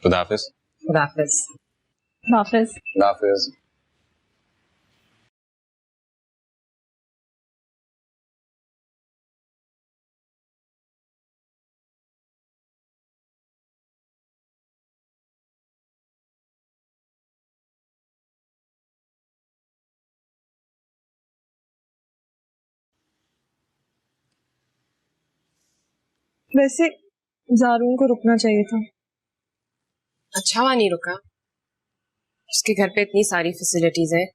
खुदा हाफिज। खुदा हाफिज। हाफिज। खुदा हाफिज। वैसे जारून को रुकना चाहिए था। अच्छा हुआ नहीं रुका, उसके घर पे इतनी सारी फैसिलिटीज हैं,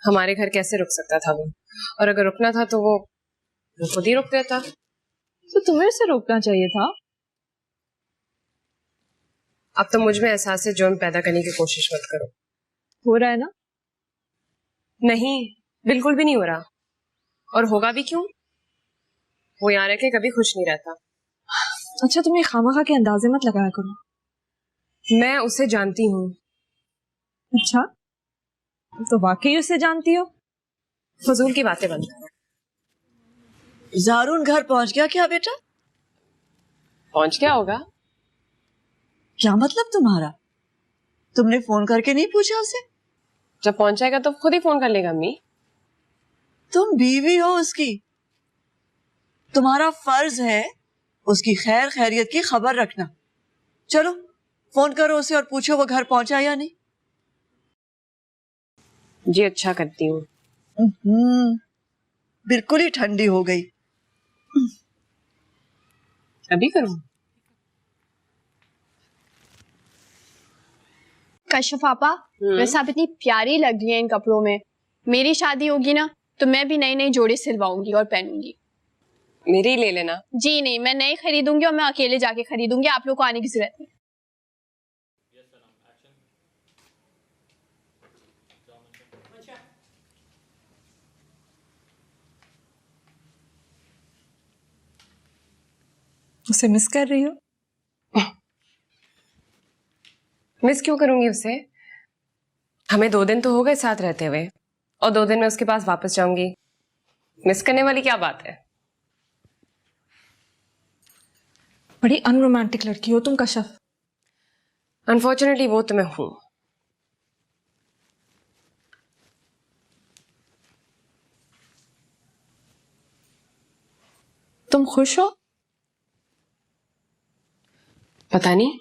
हमारे घर कैसे रुक सकता था वो? और अगर रुकना था तो वो खुद ही रुक देता। तो तुम्हें उसे रोकना चाहिए था। अब तो मुझ में एहसास से जुर्म पैदा करने की कोशिश मत करो। हो रहा है ना? नहीं, बिल्कुल भी नहीं हो रहा। और होगा भी क्यों? वो यहाँ रह के कभी खुश नहीं रहता। अच्छा, तुम ये खामखा के अंदाजे मत लगाया करो। मैं उसे जानती हूँ। अच्छा, तो वाकई उसे जानती हो? फजूल की बातें बंद करो। जारून घर पहुंच गया क्या बेटा? पहुंच गया होगा। क्या मतलब तुम्हारा? तुमने फोन करके नहीं पूछा उसे? जब पहुंच जाएगा तो खुद ही फोन कर लेगा अम्मी। तुम बीवी हो उसकी, तुम्हारा फर्ज है उसकी खैर खैरियत की खबर रखना। चलो फोन करो उसे और पूछो वो घर पहुंचा या नहीं। जी अच्छा करती हूँ। बिल्कुल ही ठंडी हो गई। अभी करूँ? कश्यप पापा, वैसे आप इतनी प्यारी लग रही हैं इन कपड़ों में। मेरी शादी होगी ना तो मैं भी नई नई जोड़े सिलवाऊंगी और पहनूंगी। मेरी ले लेना। जी नहीं, मैं नई खरीदूंगी और मैं अकेले जाके खरीदूंगी, आप लोग को आने की जरूरत नहीं। उसे मिस कर रही हो? मिस क्यों करूंगी उसे? हमें 2 दिन तो हो गए साथ रहते हुए, और 2 दिन में उसके पास वापस जाऊंगी। मिस करने वाली क्या बात है? बड़ी अनरोमांटिक लड़की हो तुम कश्यप। अनफॉर्चुनेटली वो तो मैं हूं। तुम खुश हो? पता नहीं,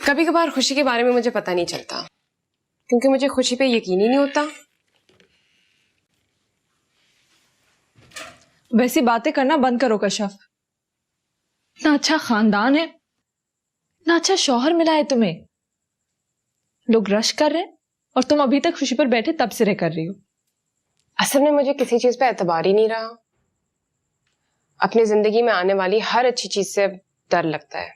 कभी कभार खुशी के बारे में मुझे पता नहीं चलता, क्योंकि मुझे खुशी पे यकीन ही नहीं होता। वैसी बातें करना बंद करो कश्यप। इतना अच्छा खानदान है, इतना अच्छा शौहर मिला है तुम्हें, लोग रश कर रहे हैं और तुम अभी तक खुशी पर बैठे तब सिरे कर रही हो। असल में मुझे किसी चीज पे एतबार ही नहीं रहा। अपनी जिंदगी में आने वाली हर अच्छी चीज से डर लगता है,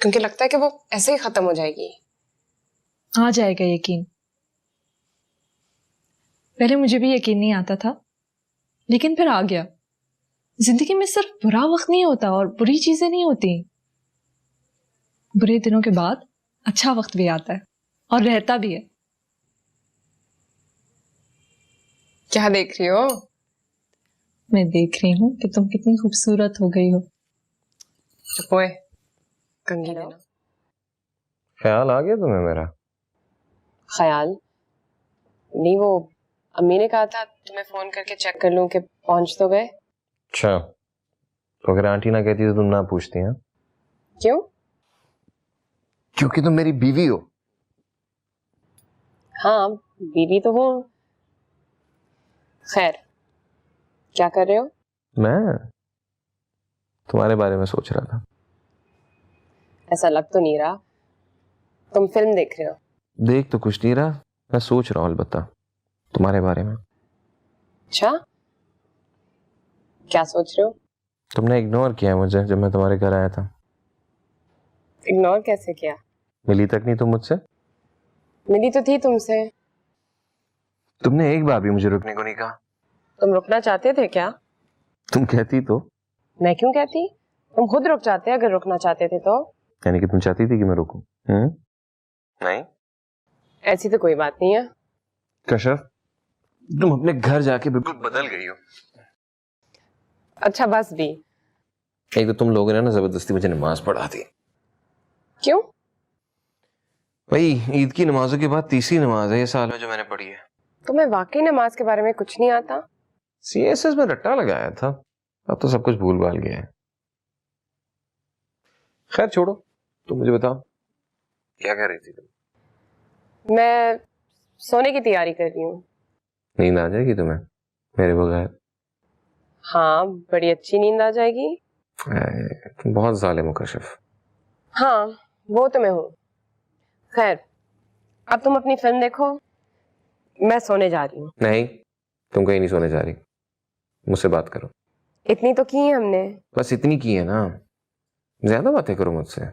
क्योंकि लगता है कि वो ऐसे ही खत्म हो जाएगी। आ जाएगा यकीन। पहले मुझे भी यकीन नहीं आता था, लेकिन फिर आ गया। जिंदगी में सिर्फ बुरा वक्त नहीं होता और बुरी चीजें नहीं होती, बुरे दिनों के बाद अच्छा वक्त भी आता है और रहता भी है। क्या देख रही हो? मैं देख रही हूँ कि तुम कितनी खूबसूरत हो गई हो। चुप ओए, कंघी देना। ख्याल आ गया तुम्हें मेरा? ख्याल नहीं, वो अम्मी ने कहा था तुम्हें फोन करके चेक कर लूं कि पहुंच तो गए। अच्छा, तो अगर आंटी ना कहती तो तुम ना पूछती? हैं? क्यों? क्योंकि तुम मेरी बीवी हो। हाँ, बीवी तो हूँ। खैर, क्या कर रहे हो? मैं तुम्हारे बारे में सोच रहा था। ऐसा लग तो नहीं रहा। तुम फिल्म देख रहे हो? देख तो कुछ नहीं रहा, मैं सोच रहा हूँ अलबत्ता तुम्हारे बारे में। अच्छा, क्या सोच रहे हो? तुमने इग्नोर किया मुझे जब मैं तुम्हारे घर आया था। इग्नोर कैसे किया? मिली तक नहीं तुम मुझसे। मिली तो थी तुमसे। तुमने एक बार भी मुझे रुकने को नहीं कहा। तुम रुकना चाहते थे क्या? तुम कहती तो। मैं क्यों कहती? तुम खुद रुक जाते अगर रुकना चाहते थे तो। यानी कि तुम चाहती थी कि मैं रुकूं? नहीं, ऐसी तो कोई बात नहीं है। कश्यप, तुम अपने घर जाके बिल्कुल बदल गई हो। अच्छा बस भी। एक तो तुम लोगों ने ना जबरदस्ती मुझे नमाज पढ़ा दी, क्यों? भाई ईद की नमाजों के बाद तीसरी नमाज है ये साल में जो मैंने पढ़ी है। तुम्हें वाकई नमाज के बारे में कुछ नहीं आता? सीएसएस में रट्टा लगाया था, अब तो सब कुछ भूल भाल गया है। खैर छोड़ो, तुम मुझे बताओ क्या कर रही थी तुम? मैं सोने की तैयारी कर रही हूँ। नींद आ जाएगी तुम्हें मेरे बगैर? हाँ, बड़ी अच्छी नींद आ जाएगी। तुम बहुत जालिम हो कशिफ। हाँ, वो तो मैं हूँ। खैर, अब तुम अपनी फिल्म देखो, मैं सोने जा रही हूँ। नहीं, तुम कहीं नहीं सोने जा रही, मुझसे बात करो। इतनी तो की है हमने। बस इतनी की है ना, ज्यादा बातें करो मुझसे।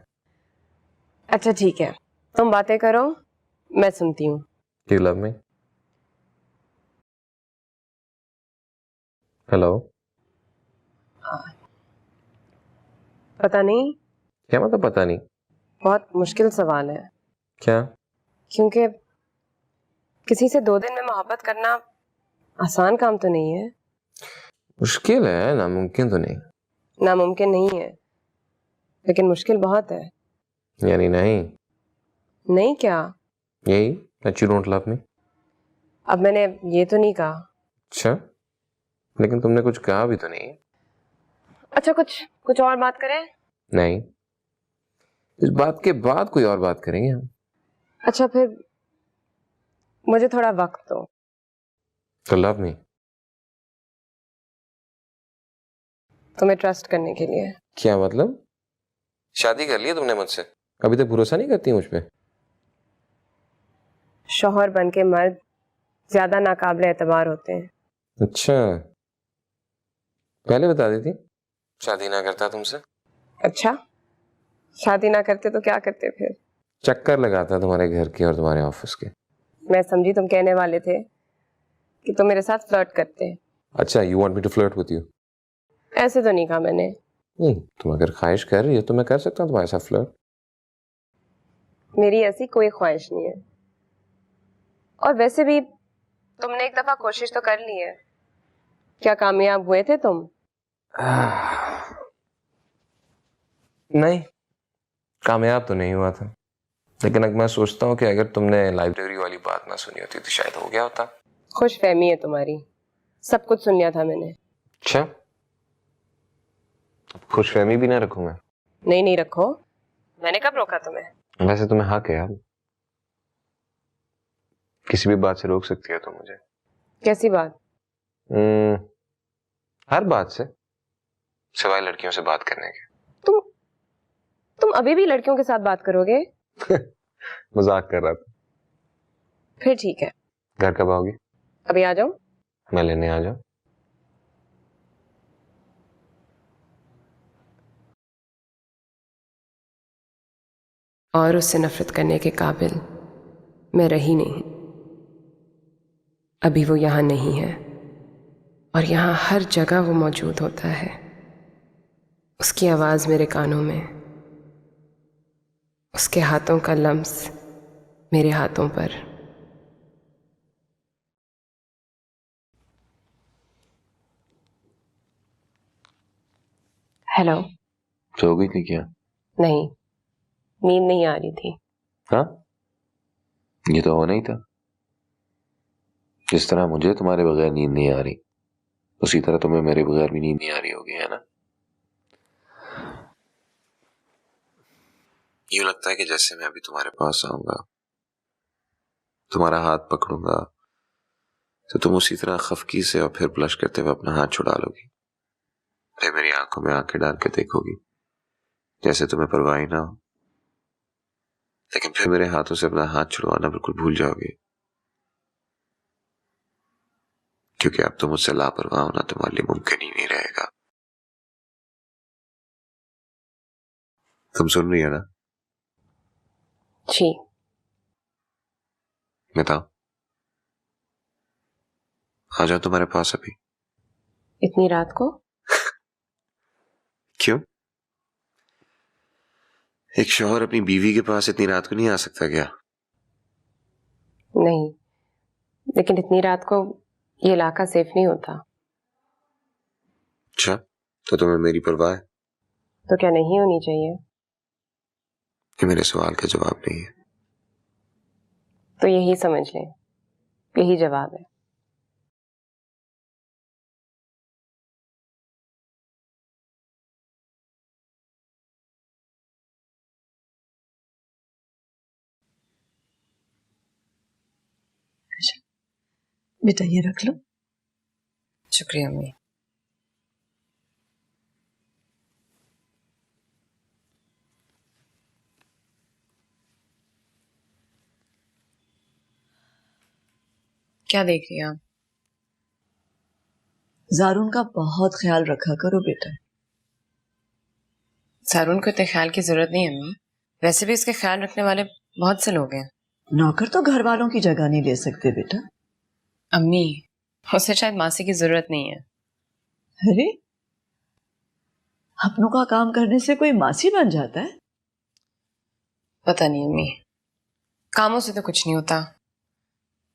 अच्छा ठीक है, तुम बातें करो, मैं सुनती हूँ। Do you love me? Hello? पता नहीं, क्या मतलब पता नहीं? बहुत मुश्किल सवाल है। क्या? क्योंकि किसी से 2 दिन में मोहब्बत करना आसान काम तो नहीं है। मुश्किल है, नामुमकिन तो नहीं। नामुमकिन नहीं है, लेकिन मुश्किल बहुत है। यानी नहीं? नहीं क्या? यही that you don't love me? अब मैंने ये तो नहीं कहा। अच्छा, लेकिन तुमने कुछ कहा भी तो नहीं। अच्छा, कुछ और बात करें? नहीं, इस बात के बाद कोई और बात करेंगे हम। अच्छा फिर मुझे थोड़ा वक्त दो। तो लव मी। तुम्हें ट्रस्ट करने के लिए। क्या मतलब? शादी कर लिया तुमने मुझसे, अभी तक भरोसा नहीं करती मुझ पे? शौहर बन के मर्द ज्यादा नाकाबिले एतबार होते हैं। अच्छा, पहले बता देती, शादी ना करता तुमसे। अच्छा, शादी ना करते तो क्या करते फिर? चक्कर लगाता तुम्हारे घर के और तुम्हारे ऑफिस के। मैं समझी तुम कहने वाले थे कि तुम मेरे साथ फ्लर्ट करते। अच्छा, you want me to flirt with you? ऐसे तो नहीं कहा मैंने। नहीं, तुम अगर ख्वाहिश कर रही हो तो मैं कर सकता हूँ तुम्हारे साथ फ्लर्ट। मेरी ऐसी कोई ख्वाहिश नहीं है, और वैसे भी तुमने एक दफा कोशिश तो कर ली है। क्या कामयाब हुए थे तुम? नहीं, कामयाब तो नहीं हुआ था, लेकिन अगर मैं सोचता हूँ कि अगर तुमने लाइब्रेरी वाली बात ना सुनी होती तो शायद हो गया होता। खुश फहमी है तुम्हारी, सब कुछ सुन लिया था मैंने। अच्छा, खुशफहमी भी ना रखूं मैं? नहीं रखो, मैंने कब रोका तुम्हें? वैसे तुम्हें हक है यार, किसी भी बात से रोक सकती हो तुम मुझे। कैसी बात? हर बात से, सिवाय लड़कियों से बात करने के। तुम अभी भी लड़कियों के साथ बात करोगे? मजाक कर रहा था। फिर ठीक है। घर कब आओगी? अभी आ जाओ। मैं लेने आ जाऊं? और उससे नफरत करने के काबिल मैं रही नहीं। अभी वो यहाँ नहीं है, और यहाँ हर जगह वो मौजूद होता है। उसकी आवाज़ मेरे कानों में, उसके हाथों का लम्स मेरे हाथों पर। हेलो? सो गई थी क्या? नहीं, नींद नहीं आ रही थी। हाँ, ये तो होना ही था। जिस तरह मुझे तुम्हारे बगैर नींद नहीं आ रही, उसी तरह तुम्हें मेरे बगैर भी नींद नहीं आ रही होगी, है ना? यूं लगता है कि जैसे मैं अभी तुम्हारे पास आऊंगा, तुम्हारा हाथ पकड़ूंगा, तो तुम उसी तरह खफकी से और फिर ब्लश करते हुए अपना हाथ छुड़ा लोगी। फिर मेरी आंखों में आंखें डाल के देखोगी जैसे तुम्हें परवाह ही ना हो, लेकिन फिर मेरे हाथों से अपना हाथ छुड़वाना बिल्कुल भूल जाओगे, क्योंकि अब तो मुझसे लापरवाह होना तुम्हारे लिए मुमकिन ही नहीं रहेगा। तुम सुन रही हो ना? जी। बताओ, आ जाओ तुम्हारे पास अभी। इतनी रात को? क्यों? एक शौहर अपनी बीवी के पास इतनी रात को नहीं आ सकता क्या? नहीं, लेकिन इतनी रात को ये इलाका सेफ नहीं होता। अच्छा, तो तुम्हें मेरी परवाह है? तो क्या नहीं होनी चाहिए? ये मेरे सवाल का जवाब नहीं है। तो यही समझ लें, यही जवाब है। बेटा ये रख लो। शुक्रिया अम्मी। क्या देख रही हैं आप? जारून का बहुत ख्याल रखा करो बेटा। सारून को इतने ख्याल की जरूरत नहीं है अम्मी, वैसे भी इसके ख्याल रखने वाले बहुत से लोग हैं। नौकर तो घर वालों की जगह नहीं ले सकते बेटा। अम्मी, उसे शायद मासी की जरूरत नहीं है। अरे अपनों का काम करने से कोई मासी बन जाता है? पता नहीं अम्मी, कामों से तो कुछ नहीं होता,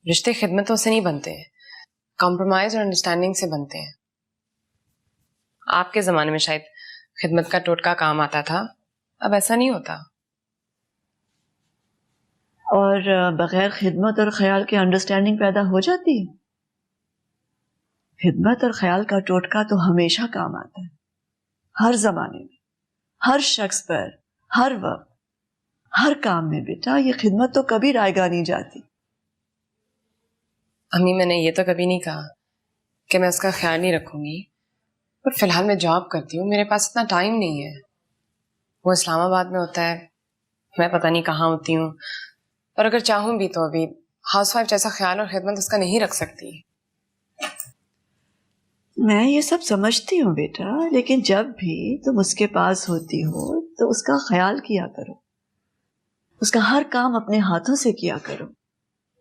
रिश्ते खिदमतों से नहीं बनते, कॉम्प्रोमाइज और अंडरस्टैंडिंग से बनते हैं। आपके जमाने में शायद खिदमत का टोटका काम आता था, अब ऐसा नहीं होता। और बगैर खिदमत और ख्याल के अंडरस्टैंडिंग पैदा हो जाती है? खिदमत और ख्याल का टोटका तो हमेशा काम आता है, हर जमाने में, हर शख्स पर, हर वक्त, हर काम में बेटा। ये खिदमत तो कभी रायगा नहीं जाती। अम्मी, मैंने ये तो कभी नहीं कहा कि मैं उसका ख्याल नहीं रखूंगी, पर फिलहाल मैं जॉब करती हूँ, मेरे पास इतना टाइम नहीं है। वो इस्लामाबाद में होता है, मैं पता नहीं कहाँ होती हूँ, और अगर चाहूँ भी तो अभी हाउसवाइफ जैसा ख्याल और खिदमत उसका नहीं रख सकती। मैं ये सब समझती हूँ बेटा, लेकिन जब भी तुम उसके पास होती हो तो उसका ख्याल किया करो, उसका हर काम अपने हाथों से किया करो।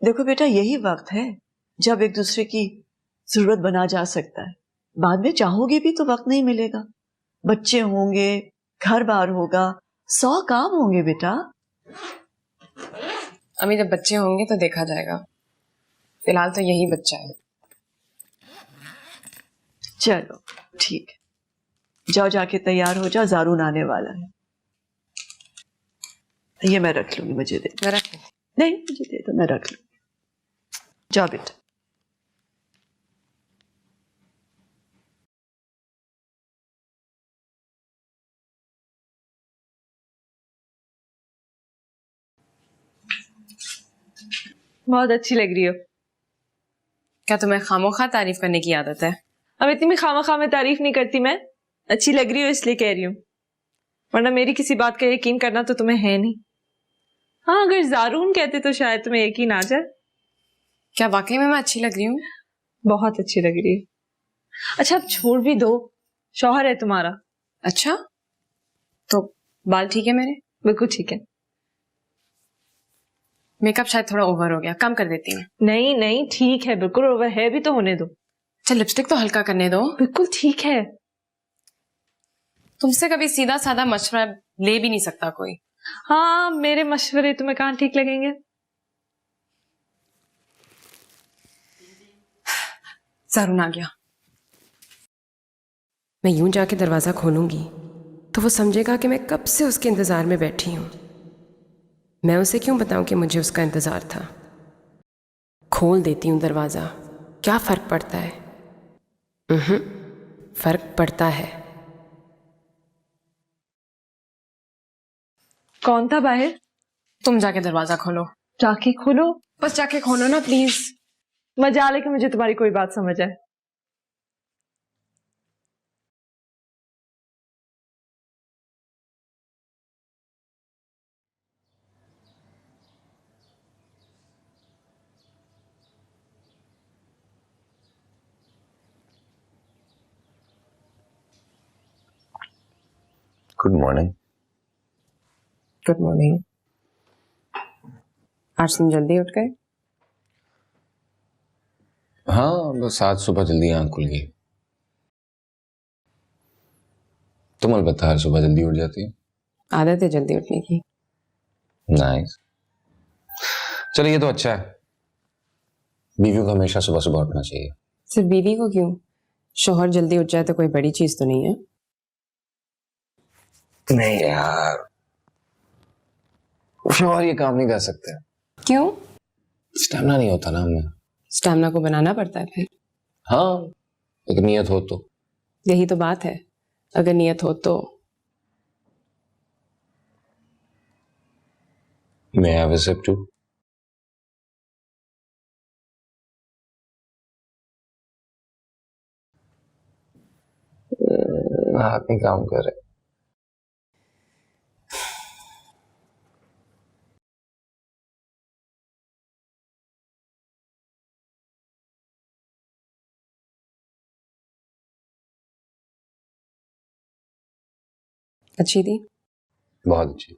देखो बेटा, यही वक्त है जब एक दूसरे की जरूरत बना जा सकता है। बाद में चाहोगे भी तो वक्त नहीं मिलेगा, बच्चे होंगे, घर बार होगा, 100 काम होंगे बेटा। अम्मी, जब बच्चे होंगे तो देखा जाएगा, फिलहाल तो यही बच्चा है। चलो ठीक है, जाओ जाके तैयार हो जाओ, जारून आने वाला है। ये मैं रख लूंगी, मुझे दे। मैं रख लेती। नहीं मुझे दे दो, मैं रख लूंगी। जाओ बेटा। बहुत अच्छी लग रही हो। क्या तुम्हें खामोखा तारीफ करने की आदत है? अब इतनी भी खामा में तारीफ नहीं करती मैं, अच्छी लग रही हो इसलिए कह रही हूँ, वरना मेरी किसी बात का यकीन करना तो तुम्हें है नहीं। हाँ, अगर जारून कहते तो शायद तुम्हें यकीन आ जाए। क्या वाकई में मैं अच्छी लग रही हूँ? बहुत अच्छी लग रही है। अच्छा अब छोड़ भी दो, शौहर है तुम्हारा। अच्छा, तो बाल ठीक है मेरे? बिल्कुल ठीक है। मेकअप शायद थोड़ा ओवर हो गया, कम कर देती हूँ। नहीं नहीं ठीक है, बिल्कुल ओवर है भी तो होने दो। अच्छा, लिपस्टिक तो हल्का करने दो। बिल्कुल ठीक है। तुमसे कभी सीधा साधा मशवरा ले भी नहीं सकता कोई। हाँ, मेरे मशवरे तुम्हें कहाँ ठीक लगेंगे। जारून आ गया। मैं यूं जाके दरवाजा खोलूंगी तो वो समझेगा कि मैं कब से उसके इंतजार में बैठी हूं। मैं उसे क्यों बताऊं कि मुझे उसका इंतजार था। खोल देती हूं दरवाजा, क्या फर्क पड़ता है? फर्क पड़ता है। कौन था बाहर? तुम जाके दरवाजा खोलो। जाके खोलो? बस जाके खोलो ना प्लीज। मजा ले कि मुझे तुम्हारी कोई बात समझ आए। Good morning. Good morning. आज तुम जल्दी उठ गए? हाँ, बस आज सुबह जल्दी आंख खुल गई। तुम अलबत्ता हर सुबह जल्दी उठ जाती है। आदत है जल्दी उठने की। नाइस। चलो ये तो अच्छा है, बीवियों को हमेशा सुबह सुबह उठना चाहिए। सिर्फ बीवी को क्यों, शोहर जल्दी उठ जाए तो कोई बड़ी चीज तो नहीं है। नहीं यार, और ये काम नहीं कर सकते, क्यों? स्टेमिना नहीं होता ना हमें। स्टैमिना को बनाना पड़ता है फिर। हाँ, एक नियत हो तो। यही तो बात है, अगर नियत हो तो। May I have a sip too? हाथ नहीं काम कर रहे। अच्छी थी? बहुत अच्छी।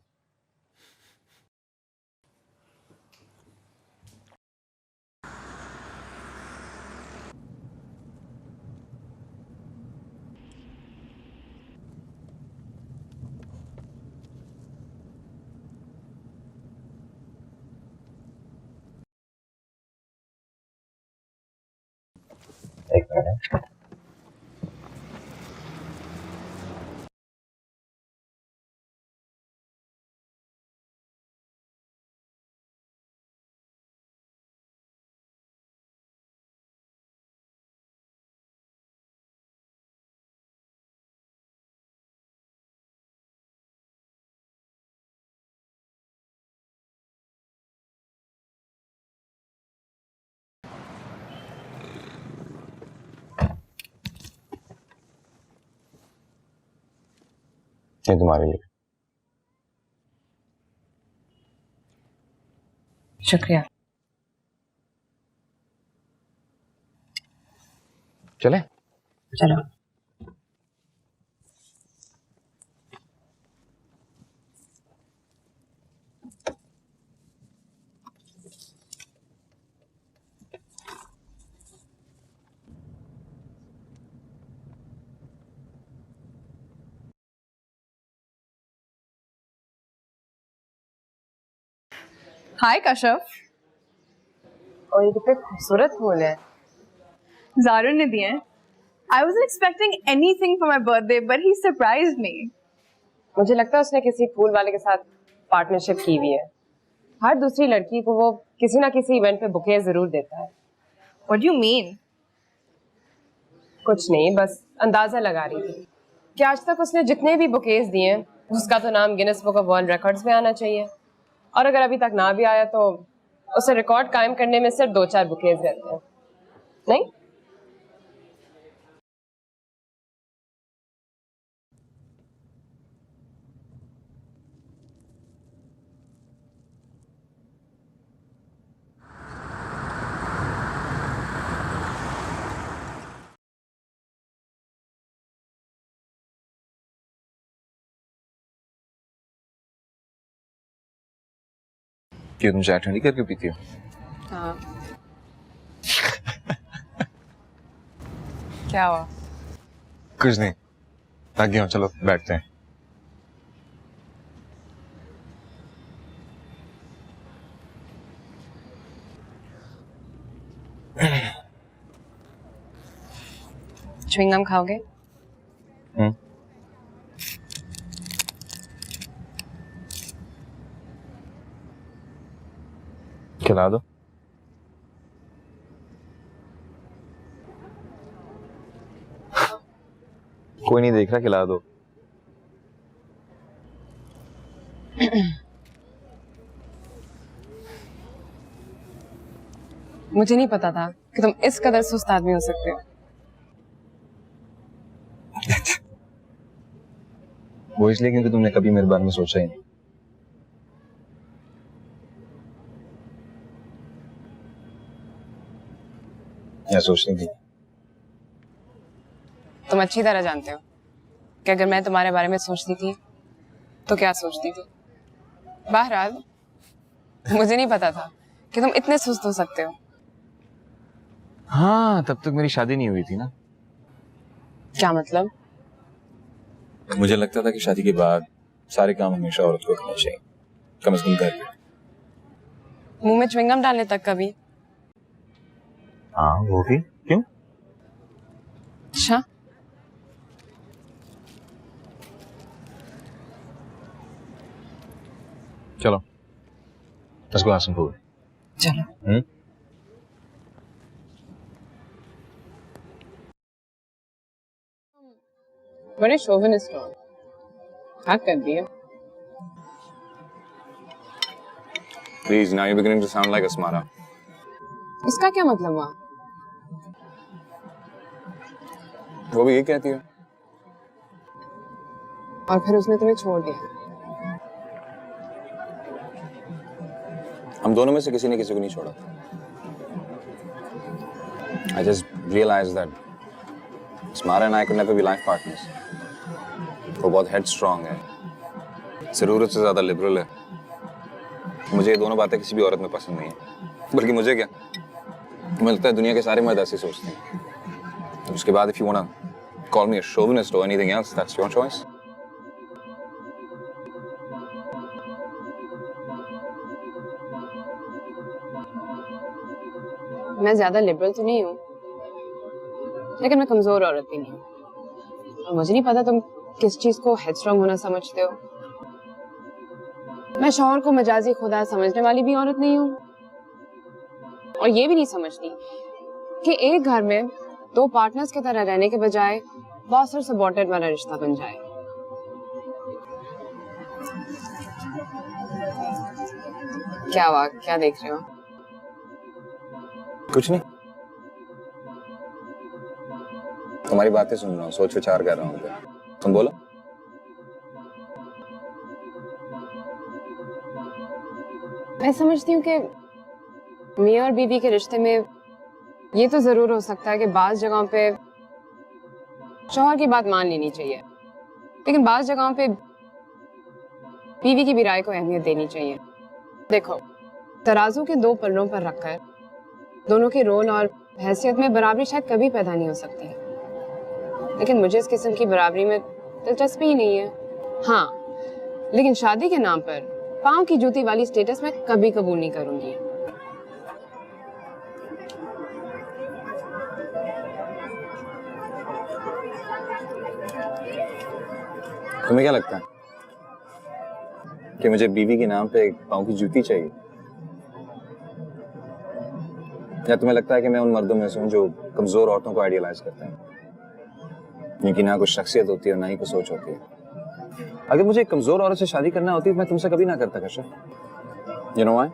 एक मिनट। ये तुम्हारे लिए। शुक्रिया। चले? चलो। हाय कश्यप। और ये कितने खूबसूरत फूल है। जारुन ने दिए हैं। I wasn't expecting anything for my birthday, but he surprised me. मुझे लगता है उसने किसी फूल वाले के साथ पार्टनरशिप की हुई है। हर दूसरी लड़की को वो किसी ना किसी इवेंट पे बुके जरूर देता है। What do you mean? कुछ नहीं, बस अंदाजा लगा रही थी कि आज तक उसने जितने भी बुकेज दिए हैं उसका तो नाम Guinness book of world records में आना चाहिए, और अगर अभी तक ना भी आया तो उसे रिकॉर्ड कायम करने में सिर्फ 2-4 बुकेज रहते हैं। नहीं? क्यों, तुम चाय ठंडी करके पीती हो? हाँ। क्या हुआ? कुछ नहीं, थक गया हूं, चलो बैठते हैं। च्युइंगम खाओगे? खिला दो। कोई नहीं देख रहा, खिला दो। मुझे नहीं पता था कि तुम इस कदर सुस्त आदमी हो सकते हो। वो इसलिए क्योंकि तुमने कभी मेरे बारे में सोचा ही नहीं। या सोचनी थी? तुम अच्छी तरह जानते हो कि अगर मैं तुम्हारे बारे में सोचती थी तो क्या सोचती थी। बहरहाल मुझे नहीं पता था कि तुम इतने सुस्त हो सकते हो। हाँ, तब तक मेरी शादी नहीं हुई थी ना। क्या मतलब? मुझे लगता था कि शादी के बाद सारे काम हमेशा औरत को करने चाहिए, कम से कम घर पे। मुंह में च्युइंगम डालने तक कभी? हाँ, वो भी। क्यों? अच्छा, चलो Let's go have some food. चलो। बड़े शोविनिस्ट हो, हक कर दिया। Please, now you're beginning to sound like Asmara. इसका क्या मतलब हुआ? वो भी ये कहती है। और फिर उसने तुम्हें छोड़ दिया। हम दोनों में से किसी ने किसी को नहीं छोड़ा। I just realized that Asmara and I could never be life partners. वो बहुत headstrong है, ज़रूरत से ज़्यादा liberal है। मुझे ये दोनों बातें किसी भी औरत में पसंद नहीं है। बल्कि मुझे क्या, मुझे लगता है दुनिया के सारे मर्द ऐसे सोचते हैं। उसके बाद if you wanna call me a chauvinist or anything else, that's your choice. मैं ज्यादा लिबरल तो नहीं हूँ, लेकिन मैं कमजोर औरत भी नहीं हूँ। और मुझे नहीं पता तुम किस चीज को हेडस्ट्रॉन्ग होना समझते हो। मैं शौहर को मजाजी खुदा समझने वाली भी औरत नहीं हूँ, और ये भी नहीं समझती कि एक घर में दो पार्टनर्स की तरह रहने के बजाय बॉस और सबॉर्डिनेट वाला रिश्ता बन जाए। क्या हुआ, क्या देख रहे हो? कुछ नहीं, तुम्हारी बातें सुन रहा हूँ, सोच विचार कर रहा हूँ। तुम बोलो। मैं समझती हूँ कि मियाँ और बीवी के रिश्ते में ये तो जरूर हो सकता है कि बाज जगहों पे शौहर की बात मान लेनी चाहिए, लेकिन बाज जगहों पे बीवी की भी राय को अहमियत देनी चाहिए। देखो, तराजू के दो पल्लों पर रखकर दोनों के रोल और हैसियत में बराबरी शायद कभी पैदा नहीं हो सकती, लेकिन मुझे इस किस्म की बराबरी में दिलचस्पी ही नहीं है। हाँ, लेकिन शादी के नाम पर पाँव की जूती वाली स्टेटस मैं कभी कबूल नहीं करूंगी। तुम्हें क्या लगता है कि मुझे बीवी के नाम पे पाँव की जूती चाहिए, या तुम्हें लगता है कि मैं उन मर्दों में से हूँ जो कमजोर औरतों को आइडियलाइज करते हैं, जिनकी ना कुछ शख्सियत होती है और ना ही कुछ सोच होती है? अगर मुझे एक कमजोर औरत से शादी करना होती तो मैं तुमसे कभी ना करता कश्यप। You know why?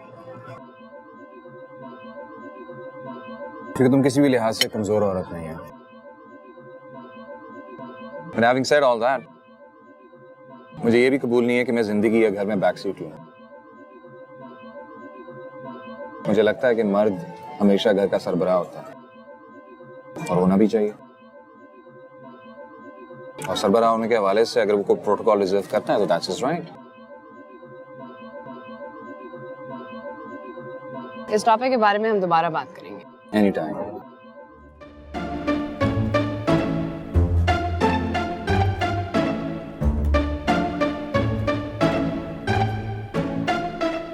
क्योंकि तुम किसी भी लिहाज से कमजोर औरत नहीं है। But having said all that, मुझे ये भी कबूल नहीं है कि मैं जिंदगी या घर में बैक सीट लूं। मुझे लगता है कि मर्द हमेशा घर का सरबराह होता है, और होना भी चाहिए। और सरबराह होने के हवाले से अगर वो कोई प्रोटोकॉल रिजर्व करता है तो दैट्स हिज राइट। इस टॉपिक के बारे में हम दोबारा बात करेंगे। Any time.